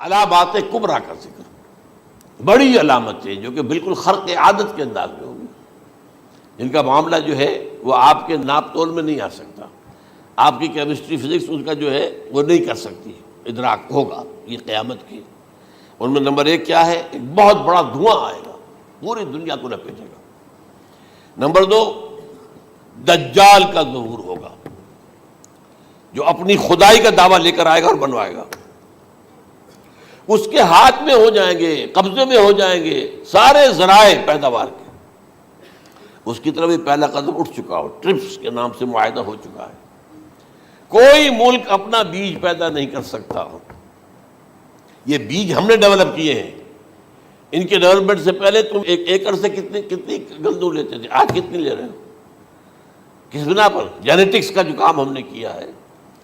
علامات کبریٰ کا ذکر، بڑی علامتیں جو کہ بالکل خرق عادت کے انداز میں ہوگی، جن کا معاملہ جو ہے وہ آپ کے ناپ تول میں نہیں آ سکتا، آپ کی کیمسٹری فزکس اس کا جو ہے وہ نہیں کر سکتی، ادراک ہوگا یہ قیامت کی۔ ان میں نمبر ایک کیا ہے؟ ایک بہت بڑا دھواں آئے گا، پوری دنیا کو لپیٹے گا۔ نمبر دو، دجال کا ظہور ہوگا، جو اپنی خدائی کا دعویٰ لے کر آئے گا اور بنوائے گا۔ اس کے ہاتھ میں ہو جائیں گے، قبضے میں ہو جائیں گے سارے ذرائع پیداوار کے۔ اس کی طرف بھی پہلا قدم اٹھ چکا ہو، ٹرپس کے نام سے معاہدہ ہو چکا ہے۔ کوئی ملک اپنا بیج پیدا نہیں کر سکتا، یہ بیج ہم نے ڈیولپ کیے ہیں۔ ان کے ڈیولپمنٹ سے پہلے تم ایک ایکڑ سے کتنی گندم لیتے تھے، آج کتنی لے رہے ہو؟ کس بنا پر؟ جینیٹکس کا جو کام ہم نے کیا ہے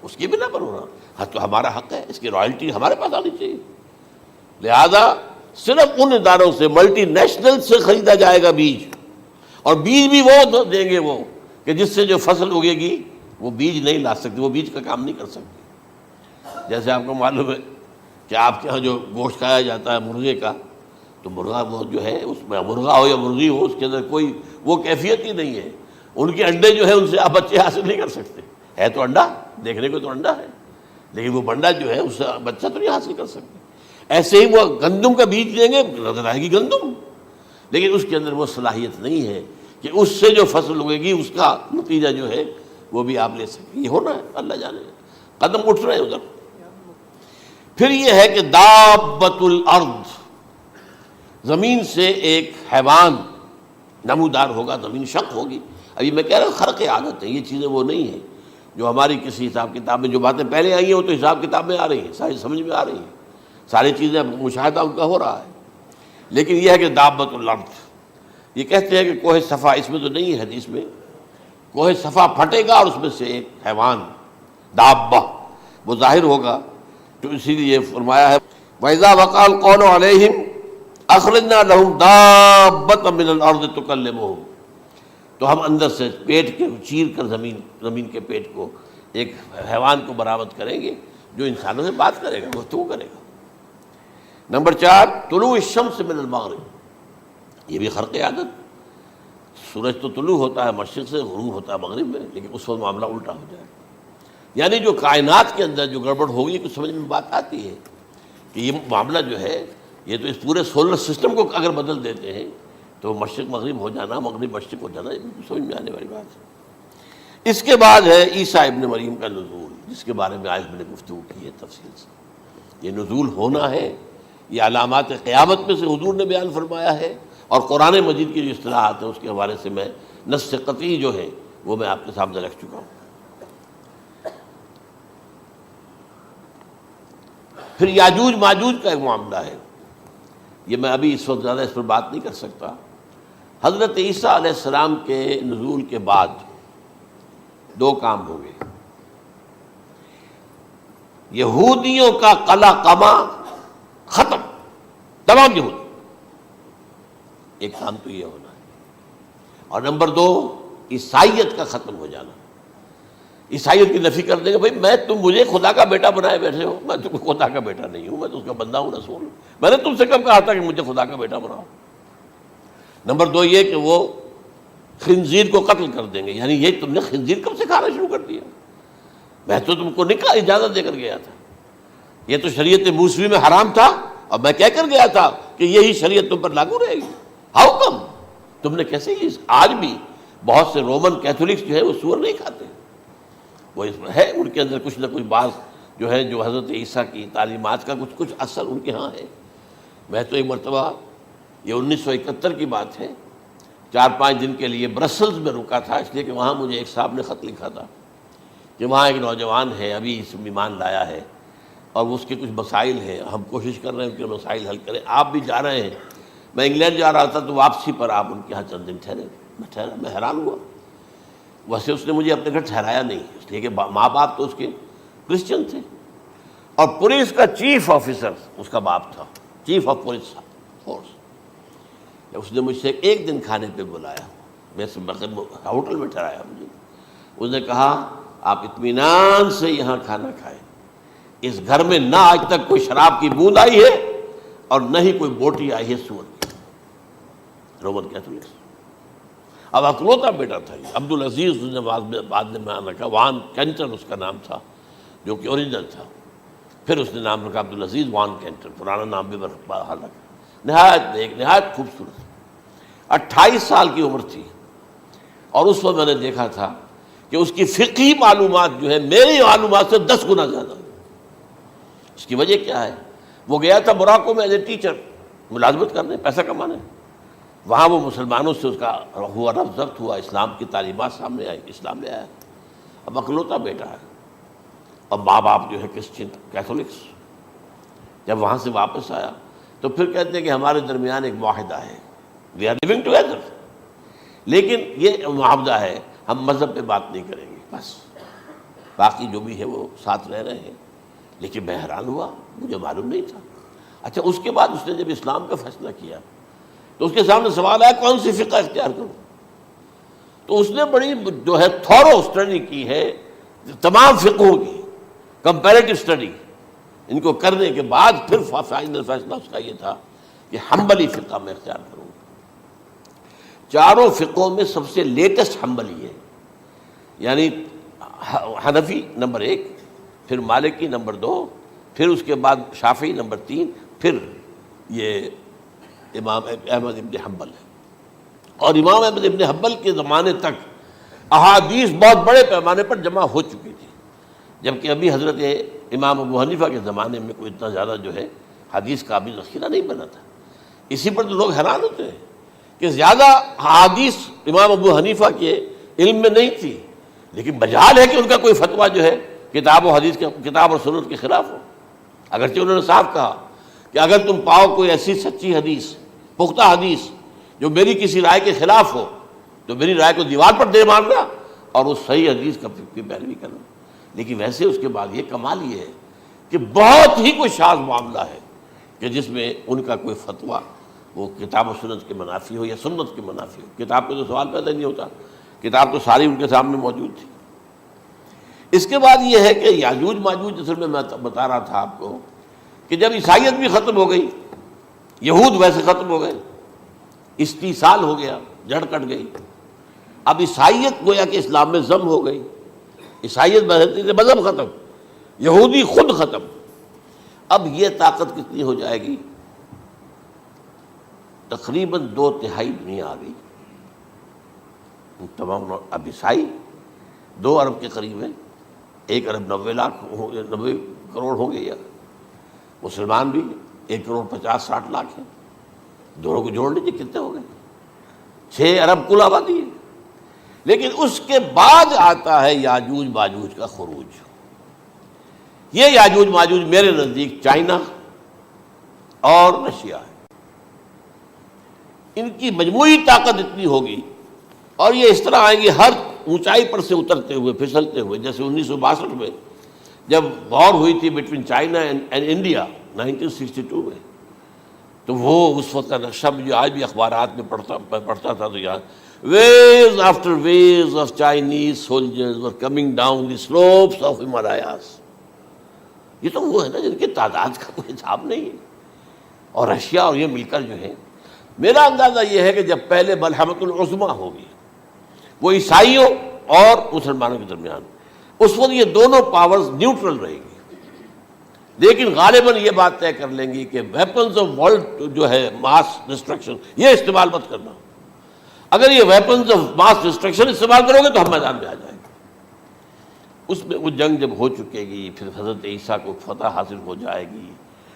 اس کی بنا پر ہو رہا۔ ہاں تو ہمارا حق ہے، اس کی رائلٹی ہمارے پاس آنی چاہیے۔ لہذا صرف ان اداروں سے، ملٹی نیشنل سے خریدا جائے گا بیج، اور بیج بھی وہ دیں گے وہ کہ جس سے جو فصل اگے گی وہ بیج نہیں لا سکتی، وہ بیج کا کام نہیں کر سکتی۔ جیسے آپ کو معلوم ہے کہ آپ کے ہاں جو گوشت کھایا جاتا ہے مرغے کا، تو مرغا وہ جو ہے اس میں مرغا ہو یا مرغی ہو، اس کے اندر کوئی وہ کیفیت ہی نہیں ہے۔ ان کے انڈے جو ہے ان سے آپ بچے حاصل نہیں کر سکتے، ہے تو انڈا، دیکھنے کو تو انڈا ہے، لیکن وہ بنڈا جو ہے اس سے بچہ تو نہیں حاصل کر سکتے۔ ایسے ہی وہ گندم کا بیج دیں گے، نظر آئے گی گندم، لیکن اس کے اندر وہ صلاحیت نہیں ہے کہ اس سے جو فصل اگے گی اس کا نتیجہ جو ہے وہ بھی آپ لے سکیں۔ یہ ہونا ہے، اللہ جانے، قدم اٹھ رہے ہیں ادھر۔ پھر یہ ہے کہ دابۃ الارض، زمین سے ایک حیوان نمودار ہوگا، زمین شق ہوگی۔ ابھی میں کہہ رہا ہوں خرق عادت ہے، یہ چیزیں وہ نہیں ہیں جو ہماری کسی حساب کتاب میں جو باتیں پہلے آئی ہیں وہ تو حساب کتاب میں آ رہی ہیں، ساری سمجھ میں آ رہی ہیں، ساری چیزیں مشاہدہ ان کا ہو رہا ہے۔ لیکن یہ ہے کہ دابۃ الارض، یہ کہتے ہیں کہ کوہ صفا، اس میں تو نہیں ہے حدیث میں، کوہ صفا پھٹے گا اور اس میں سے ایک حیوان دابہ وہ ظاہر ہوگا، تو اسی لیے فرمایا ہے وَإِذَا وَقَعَ الْقَوْلُ عَلَيْهِمْ أَخْرَجْنَا لَهُمْ دَابَّةً مِّنَ الْأَرْضِ تُكَلِّمُهُمْ، تو ہم اندر سے پیٹ کے چیر کر زمین کے پیٹ کو ایک حیوان کو برآمد کریں گے جو انسانوں سے بات کرے گا، گفتگو کرے گا۔ نمبر 4، طلوع الشمس من المغرب، یہ بھی خرق عادت، سورج تو طلوع ہوتا ہے مشرق سے، غروب ہوتا ہے مغرب میں، لیکن اس وقت معاملہ الٹا ہو جائے، یعنی جو کائنات کے اندر جو گڑبڑ ہوگی کچھ سمجھ میں بات آتی ہے کہ یہ معاملہ جو ہے یہ تو اس پورے سولر سسٹم کو اگر بدل دیتے ہیں تو مشرق مغرب ہو جانا، مغرب مشرق ہو جانا، یہ سمجھ میں آنے والی بات ہے۔ اس کے بعد ہے عیسیٰ ابن مریم کا نزول، جس کے بارے میں آج میں نے گفتگو کی ہے تفصیل سے۔ یہ نزول ہونا ہے، یہ علامات قیامت میں سے حضور نے بیان فرمایا ہے، اور قرآن مجید کی جو اصطلاحات ہیں اس کے حوالے سے میں نص قطعی جو ہے وہ میں آپ کے سامنے رکھ چکا ہوں۔ پھر یاجوج ماجوج کا ایک معاملہ ہے، یہ میں ابھی اس وقت زیادہ اس پر بات نہیں کر سکتا۔ حضرت عیسیٰ علیہ السلام کے نزول کے بعد دو کام ہوں گے، یہودیوں کا قلع قمع ختم، تمام یہود، ایک کام تو یہ ہونا ہے، اور نمبر 2 عیسائیت کا ختم ہو جانا۔ عیسائیت کی نفی کر دیں گے، بھائی تم مجھے خدا کا بیٹا بنائے بیٹھے ہو، میں تم خدا کا بیٹا نہیں ہوں، میں تو اس کا بندہ ہوں، رسول ہوں، میں نے تم سے کب کہا تھا کہ مجھے خدا کا بیٹا بناؤ۔ نمبر 2 یہ کہ وہ خنزیر کو قتل کر دیں گے، یعنی یہ تم نے خنزیر کب سے کھانا شروع کر دیا؟ میں تو تم کو نکاح اجازت دے کر گیا تھا، یہ تو شریعت موسوی میں حرام تھا، اور میں کہہ کر گیا تھا کہ یہی شریعت تم پر لاگو رہے گی، ہاؤ کم؟ تم نے کیسے یہ؟ آج بھی بہت سے رومن کیتھولکس جو ہے وہ سور نہیں کھاتے، وہ اس میں ہے ان کے اندر کچھ نہ کچھ بات جو ہے جو حضرت عیسیٰ کی تعلیمات کا کچھ اثر ان کے ہاں ہے۔ میں تو ایک مرتبہ، یہ 1971 کی بات ہے، 4-5 دن کے لیے برسلز میں رکا تھا، اس لیے کہ وہاں مجھے ایک صاحب نے خط لکھا تھا کہ وہاں ایک نوجوان ہے، ابھی اس ایمان لایا ہے، اور اس کے کچھ مسائل ہیں، ہم کوشش کر رہے ہیں ان کے مسائل حل کریں، آپ بھی جا رہے ہیں۔ میں انگلینڈ جا رہا تھا تو واپسی پر آپ ان کے یہاں چند دن ٹھہرے، میں حیران ہوا، ویسے اس نے مجھے اپنے گھر ٹھہرایا نہیں، اس لیے کہ ماں باپ تو اس کے کرسچن تھے، اور پولیس کا چیف آفیسر اس کا باپ تھا، چیف آف پولیس فورس۔ اس نے مجھ سے ایک دن کھانے پہ بلایا، میں ہوٹل میں ٹھہرایا مجھے، اس نے کہا آپ اطمینان سے یہاں کھانا کھائیں، اس گھر میں نہ آج تک کوئی شراب کی بوند آئی ہے اور نہ ہی کوئی بوٹی آئی ہے سور کی. Roman Catholics. اب اکلوتا بیٹا تھا یہ عبدالعزیز نے بعد میں بیان رکھا، وان کینٹر اس کا نام تھا جو کہ اوریجنل تھا. پھر اس نے نام رکھا عبدالعزیز وان کینٹر، پرانا نام بھی بہرحال رکھا. نہایت ایک نہایت خوبصورت. 28 سال کی عمر تھی اور اس وقت میں نے دیکھا تھا کہ اس کی فقہی معلومات جو ہے میری معلومات سے 10 گنا زیادہ. اس کی وجہ کیا ہے؟ وہ گیا تھا موراکو میں ایز اے ٹیچر ملازمت کرنے، پیسہ کمانے. وہاں وہ مسلمانوں سے اس کا ہوا رفت ضبط ہوا، اسلام کی تعلیمات سامنے آئی، اسلام لے آیا. اب اکلوتا بیٹا ہے اور ماں باپ جو ہے کرسچن کیتھولکس. جب وہاں سے واپس آیا تو پھر کہتے ہیں کہ ہمارے درمیان ایک معاہدہ ہے، وی آر لیونگ ٹوگیدر، لیکن یہ معاہدہ ہے ہم مذہب پہ بات نہیں کریں گے، بس باقی جو بھی ہے وہ ساتھ رہ رہے ہیں. لیکن میں حیران ہوا، مجھے معلوم نہیں تھا. اچھا اس کے بعد اس نے جب اسلام کا فیصلہ کیا تو اس کے سامنے سوال آیا کون سی فقہ اختیار کروں. تو اس نے بڑی جو ہے تھورو اسٹڈی کی ہے تمام فقہوں کی، کمپیریٹو اسٹڈی. ان کو کرنے کے بعد پھر فائنل فیصلہ اس کا یہ تھا کہ حنبلی فقہ میں اختیار کروں. چاروں فقہوں میں سب سے لیٹسٹ حنبلی ہے، یعنی حنفی نمبر 1، پھر مالکی نمبر 2، پھر اس کے بعد شافعی نمبر 3، پھر یہ امام احمد ابن حنبل ہے. اور امام احمد ابن حنبل کے زمانے تک احادیث بہت بڑے پیمانے پر جمع ہو چکی تھی، جبکہ ابھی حضرت امام ابو حنیفہ کے زمانے میں کوئی اتنا زیادہ جو ہے حدیث کا بھی ذخیرہ نہیں بنا تھا. اسی پر تو لوگ حیران ہوتے ہیں کہ زیادہ حدیث امام ابو حنیفہ کے علم میں نہیں تھی، لیکن مجال ہے کہ ان کا کوئی فتویٰ جو ہے کتاب و حدیث کے، کتاب اور سنت کے خلاف ہو. اگرچہ انہوں نے صاف کہا کہ اگر تم پاؤ کوئی ایسی سچی حدیث، پختہ حدیث جو میری کسی رائے کے خلاف ہو تو میری رائے کو دیوار پر دے مارنا اور اس صحیح حدیث کا پیروی کرنا. لیکن ویسے اس کے بعد یہ کمال یہ ہے کہ بہت ہی کوئی شاذ معاملہ ہے کہ جس میں ان کا کوئی فتویٰ وہ کتاب و سنت کے منافی ہو یا سنت کے منافی ہو. کتاب پہ تو سوال پیدا نہیں ہوتا، کتاب تو ساری ان کے سامنے موجود تھی. اس کے بعد یہ ہے کہ یاجوج ماجوج، اصل میں بتا رہا تھا آپ کو کہ جب عیسائیت بھی ختم ہو گئی، یہود ویسے ختم ہو گئے، استیصال ہو گیا، جڑ کٹ گئی. اب عیسائیت گویا کہ اسلام میں ضم ہو گئی. عیسائیت مذہب ختم، یہودی خود ختم. اب یہ طاقت کتنی ہو جائے گی؟ تقریباً 2/3 دنیا آ گئی. تمام اب عیسائی 2 ارب کے قریب ہے، 1 ارب 90 کروڑ ہوں گے، یا مسلمان بھی 1 کروڑ 50-60 لاکھ ہیں. دونوں کو جوڑ لیجیے کتنے ہو گئے؟ 6 ارب کل آبادی ہے. لیکن اس کے بعد آتا ہے یاجوج ماجوج کا خروج. یہ یاجوج ماجوج میرے نزدیک چائنا اور رشیا ہے. ان کی مجموعی طاقت اتنی ہوگی اور یہ اس طرح آئیں گے ہر اونچائی پر سے اترتے ہوئے، پھسلتے ہوئے. جیسے 1962 میں جب وار ہوئی تھی بٹوین چائنا اینڈ انڈیا 1962 میں، تو وہ اس وقت کا نقشہ مجھے آج بھی اخبارات میں پڑھتا تھا تو یاد، waves after waves of Chinese soldiers were coming down the slopes of Himalayas. یہ تو وہ ہے نا جن کی تعداد کا کوئی حساب نہیں ہے. اور رشیا اور یہ مل کر جو ہے، میرا اندازہ یہ ہے کہ جب پہلے ملحمۃ العظمیٰ ہوگی وہ عیسائیوں اور مسلمانوں کے درمیان، اس وقت یہ دونوں پاورز نیوٹرل رہے گی. لیکن غالباً یہ بات طے کر لیں گی کہ ویپنز آف ورلڈ جو ہے ماس ڈسٹرکشن، یہ استعمال مت کرنا. اگر یہ ویپنز آف ماس ڈسٹرکشن استعمال کرو گے تو ہم میدان میں آ جائیں گے. اس میں وہ جنگ جب ہو چکے گی، پھر حضرت عیسیٰ کو فتح حاصل ہو جائے گی،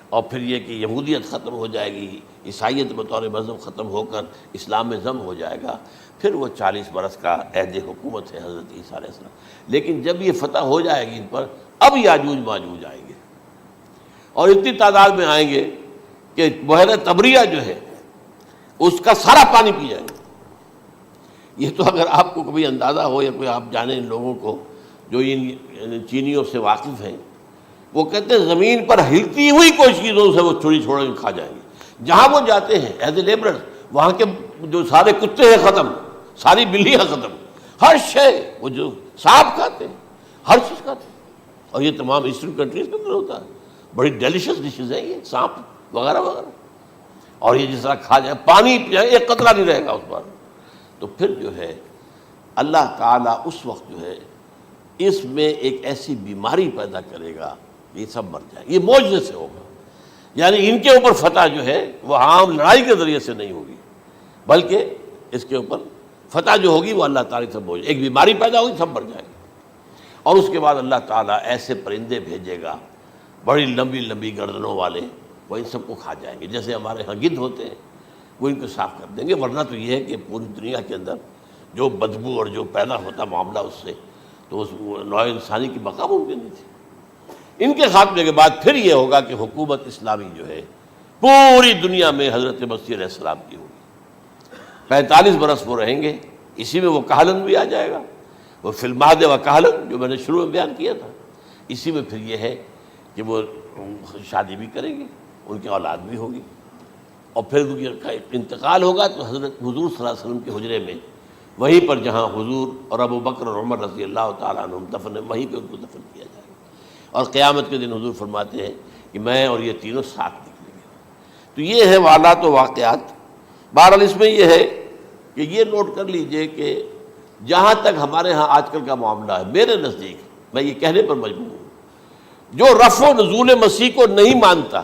اور پھر یہ کہ یہودیت ختم ہو جائے گی، عیسائیت بطور مذہب ختم ہو کر اسلام میں ضم ہو جائے گا. پھر وہ 40 برس کا عہد حکومت ہے حضرت عیسیٰ علیہ السلام. لیکن جب یہ فتح ہو جائے گی ان پر، اب یاجوج ماجوج آئیں گے اور اتنی تعداد میں آئیں گے کہ بحیرہ طبریہ جو ہے اس کا سارا پانی پی جائیں گے. یہ تو اگر آپ کو کبھی اندازہ ہو یا کوئی آپ جانیں ان لوگوں کو جو ان چینیوں سے واقف ہیں، وہ کہتے ہیں زمین پر ہلتی ہوئی کوئی چیزوں سے وہ چھوڑ کے کھا جائیں گے. جہاں وہ جاتے ہیں ایز اے لیبرر، وہاں کے جو سارے کتے ہیں ختم، ساری بلیاں ختم، ہر شے، وہ جو سانپ کھاتے ہیں، ہر چیز کھاتے ہیں. اور یہ تمام ایسٹرن کنٹریز کے اندر ہوتا ہے، بڑی ڈیلیشیس ڈشز ہیں یہ، سانپ وغیرہ وغیرہ، اور یہ جس طرح کھا جائے، پانی پئے ایک قطرہ نہیں رہے گا اس پر. تو پھر جو ہے اللہ تعالیٰ اس وقت جو ہے اس میں ایک ایسی بیماری پیدا کرے گا کہ یہ سب مر جائیں. یہ معجزے سے ہوگا، یعنی ان کے اوپر فتح جو ہے وہ عام لڑائی کے ذریعے سے نہیں ہوگی، بلکہ اس کے اوپر فتح جو ہوگی وہ اللہ تعالیٰ سے بوجھ، ایک بیماری پیدا ہوگی، سب مر جائیں گے. اور اس کے بعد اللہ تعالیٰ ایسے پرندے بھیجے گا بڑی لمبی لمبی گردنوں والے، وہ ان سب کو کھا جائیں گے. جیسے ہمارے ہاں گدھ ہوتے ہیں وہ ان کو صاف کر دیں گے. ورنہ تو یہ ہے کہ پوری دنیا کے اندر جو بدبو اور جو پیدا ہوتا معاملہ اس سے، تو اس نوع انسانی کی بقا ممکن نہیں تھی. ان کے خاتمے کے بعد پھر یہ ہوگا کہ حکومت اسلامی جو ہے پوری دنیا میں حضرت مسیح علیہ السلام کی ہوگی. 45 برس وہ رہیں گے، اسی میں وہ کہلن بھی آ جائے گا، وہ فی المہد و کہلن جو میں نے شروع میں بیان کیا تھا. اسی میں پھر یہ ہے کہ وہ شادی بھی کریں گے، ان کی اولاد بھی ہوگی، اور پھر ان کا انتقال ہوگا تو حضرت حضور صلی اللہ علیہ وسلم کے حجرے میں، وہیں پر جہاں حضور اور ابو بکر اور عمر رضی اللہ تعالیٰ عنہم دفن ہیں، وہیں پہ ان کو دفن کیا جائے گا. اور قیامت کے دن حضور فرماتے ہیں کہ میں اور یہ تینوں ساتھ نکلیں گے. تو یہ ہے حالات و واقعات. بہرحال اس میں یہ ہے کہ یہ نوٹ کر لیجئے کہ جہاں تک ہمارے ہاں آج کل کا معاملہ ہے، میرے نزدیک میں یہ کہنے پر مجبور ہوں، جو رفع و نزول مسیح کو نہیں مانتا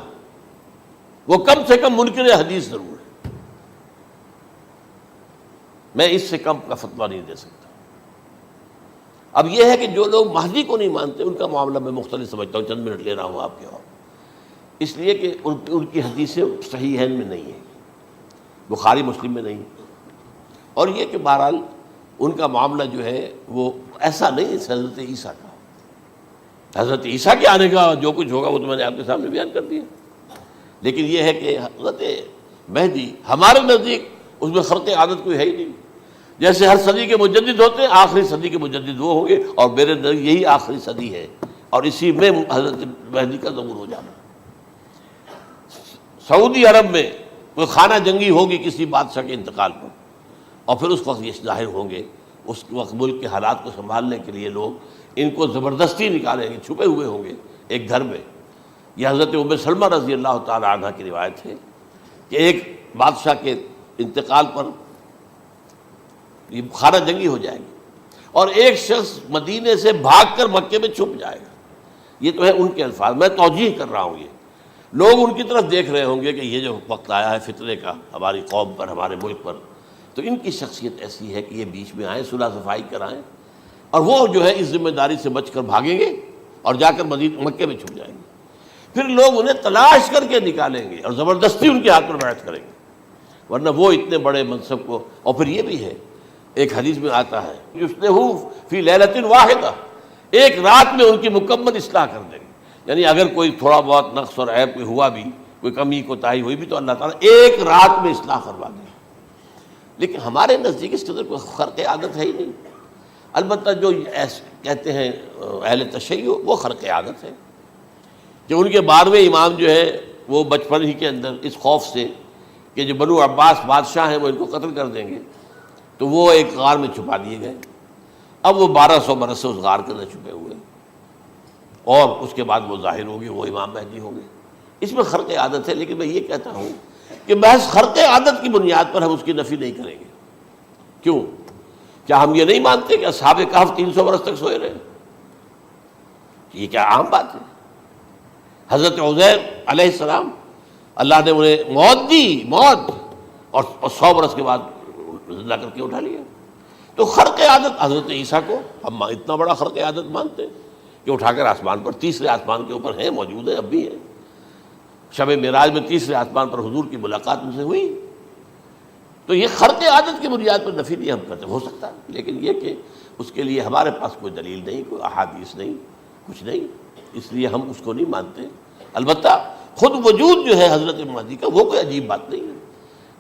وہ کم سے کم منکر حدیث ضرور ہے. میں اس سے کم کا فتویٰ نہیں دے سکتا. اب یہ ہے کہ جو لوگ مہدی کو نہیں مانتے ان کا معاملہ میں مختلف سمجھتا ہوں. چند منٹ لے رہا ہوں آپ کے، اور اس لیے کہ ان کی حدیثیں صحیحین میں نہیں ہیں، بخاری مسلم میں نہیں. اور یہ کہ بہرحال ان کا معاملہ جو ہے وہ ایسا نہیں ہے حضرت عیسیٰ کا. حضرت عیسیٰ کے آنے کا جو کچھ ہوگا وہ تو میں نے آپ کے سامنے بیان کر دیا. لیکن یہ ہے کہ حضرت مہدی ہمارے نزدیک اس میں خرق عادت کوئی ہے ہی نہیں. جیسے ہر صدی کے مجدد ہوتے ہیں، آخری صدی کے مجدد وہ ہوں گے، اور میرے نزدیک یہی آخری صدی ہے، اور اسی میں حضرت مہدی کا ظہور ہو جانا. سعودی عرب میں کوئی خانہ جنگی ہوگی کسی بادشاہ کے انتقال پر، اور پھر اس وقت یہ ظاہر ہوں گے. اس وقت ملک کے حالات کو سنبھالنے کے لیے لوگ ان کو زبردستی نکالیں گے، چھپے ہوئے ہوں گے ایک گھر میں. یہ حضرت ام سلمہ رضی اللہ تعالی عنہ کی روایت ہے کہ ایک بادشاہ کے انتقال پر یہ خانہ جنگی ہو جائے گی، اور ایک شخص مدینے سے بھاگ کر مکے میں چھپ جائے گا. یہ تو ہے ان کے الفاظ، میں توجیہ کر رہا ہوں. یہ لوگ ان کی طرف دیکھ رہے ہوں گے کہ یہ جو وقت آیا ہے فتنے کا ہماری قوم پر، ہمارے ملک پر، تو ان کی شخصیت ایسی ہے کہ یہ بیچ میں آئیں، صلح صفائی کرائیں، اور وہ جو ہے اس ذمہ داری سے بچ کر بھاگیں گے اور جا کر مکے میں چھپ جائیں گے. پھر لوگ انہیں تلاش کر کے نکالیں گے اور زبردستی ان کے ہاتھ پر بیعت کریں گے، ورنہ وہ اتنے بڑے منصب کو. اور پھر یہ بھی ہے، ایک حدیث میں آتا ہے یصلحُ فی لیلۃ واحدہ، ایک رات میں ان کی مکمل اصلاح کر دیں گے. یعنی اگر کوئی تھوڑا بہت نقص اور عیب کوئی ہوا بھی، کوئی کمی کوتاہی ہوئی بھی، تو اللہ تعالیٰ ایک رات میں اصلاح کروا دیں. لیکن ہمارے نزدیک اس قدر کوئی خرق عادت ہے ہی نہیں. البتہ جو کہتے ہیں اہل تشیع، وہ خرق عادت ہے کہ ان کے 12ویں امام جو ہے وہ بچپن ہی کے اندر اس خوف سے کہ جو بنو عباس بادشاہ ہیں وہ ان کو قتل کر دیں گے، تو وہ ایک غار میں چھپا دیے گئے. اب وہ 1200 برس سے اس غار کے اندر چھپے ہوئے، اور اس کے بعد وہ ظاہر ہوگی، وہ امام مہدی ہوں گے. اس میں خرق عادت ہے. لیکن میں یہ کہتا ہوں کہ محض خرق عادت کی بنیاد پر ہم اس کی نفی نہیں کریں گے. کیوں؟ کیا ہم یہ نہیں مانتے کہ اصحاب کہف 300 برس تک سوئے رہے؟ یہ کیا عام بات ہے؟ حضرت عزیر علیہ السلام اللہ نے انہیں موت دی، موت، اور 100 برس کے بعد زندہ کر کے اٹھا لیا. تو خرق عادت حضرت عیسیٰ کو ہم اتنا بڑا خرق عادت مانتے ہیں کہ اٹھا کر آسمان پر، تیسرے آسمان کے اوپر ہیں، موجود ہیں، اب بھی ہیں. شب معراج میں تیسرے آسمان پر حضور کی ملاقات ان سے ہوئی. تو یہ خرق عادت کی بنیاد پر نفی نہیں ہم کرتے. ہو سکتا ہے، لیکن یہ کہ اس کے لیے ہمارے پاس کوئی دلیل نہیں، کوئی احادیث نہیں، کچھ نہیں، اس لیے ہم اس کو نہیں مانتے. البتہ خود وجود جو ہے حضرت مہدی کا وہ کوئی عجیب بات نہیں ہے.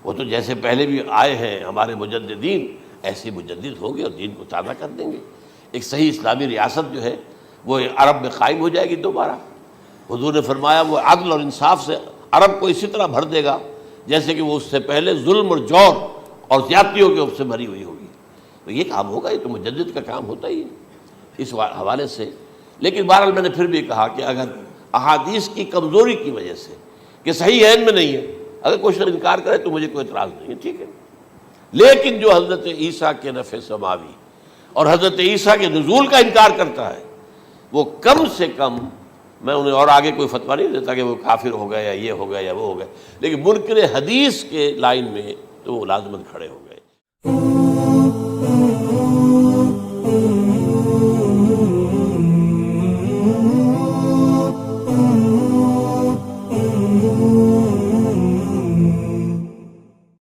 وہ تو جیسے پہلے بھی آئے ہیں ہمارے مجددین، ایسے مجدد ہوں گے اور دین کو تازہ کر دیں گے. ایک صحیح اسلامی ریاست جو ہے وہ عرب میں قائم ہو جائے گی دوبارہ. حضور نے فرمایا وہ عدل اور انصاف سے عرب کو اسی طرح بھر دے گا جیسے کہ وہ اس سے پہلے ظلم اور جور اور زیادتیوں کے سے بھری ہوئی ہوگی. تو یہ کام ہوگا، یہ تو مجدد کا کام ہوتا ہی ہے. اس حوالے سے لیکن بہرحال میں نے پھر بھی کہا کہ اگر احادیث کی کمزوری کی وجہ سے کہ صحیح عین میں نہیں ہے، اگر کوئی شخص انکار کرے تو مجھے کوئی اعتراض نہیں ہے، ٹھیک ہے، لیکن جو حضرت عیسیٰ کے نفع سماوی اور حضرت عیسیٰ کے نزول کا انکار کرتا ہے وہ کم سے کم، میں انہیں اور آگے کوئی فتویٰ نہیں دیتا کہ وہ کافر ہو گئے یا یہ ہو گیا یا وہ ہو گئے، لیکن منکر حدیث کے لائن میں تو وہ لازماً کھڑے ہو گئے۔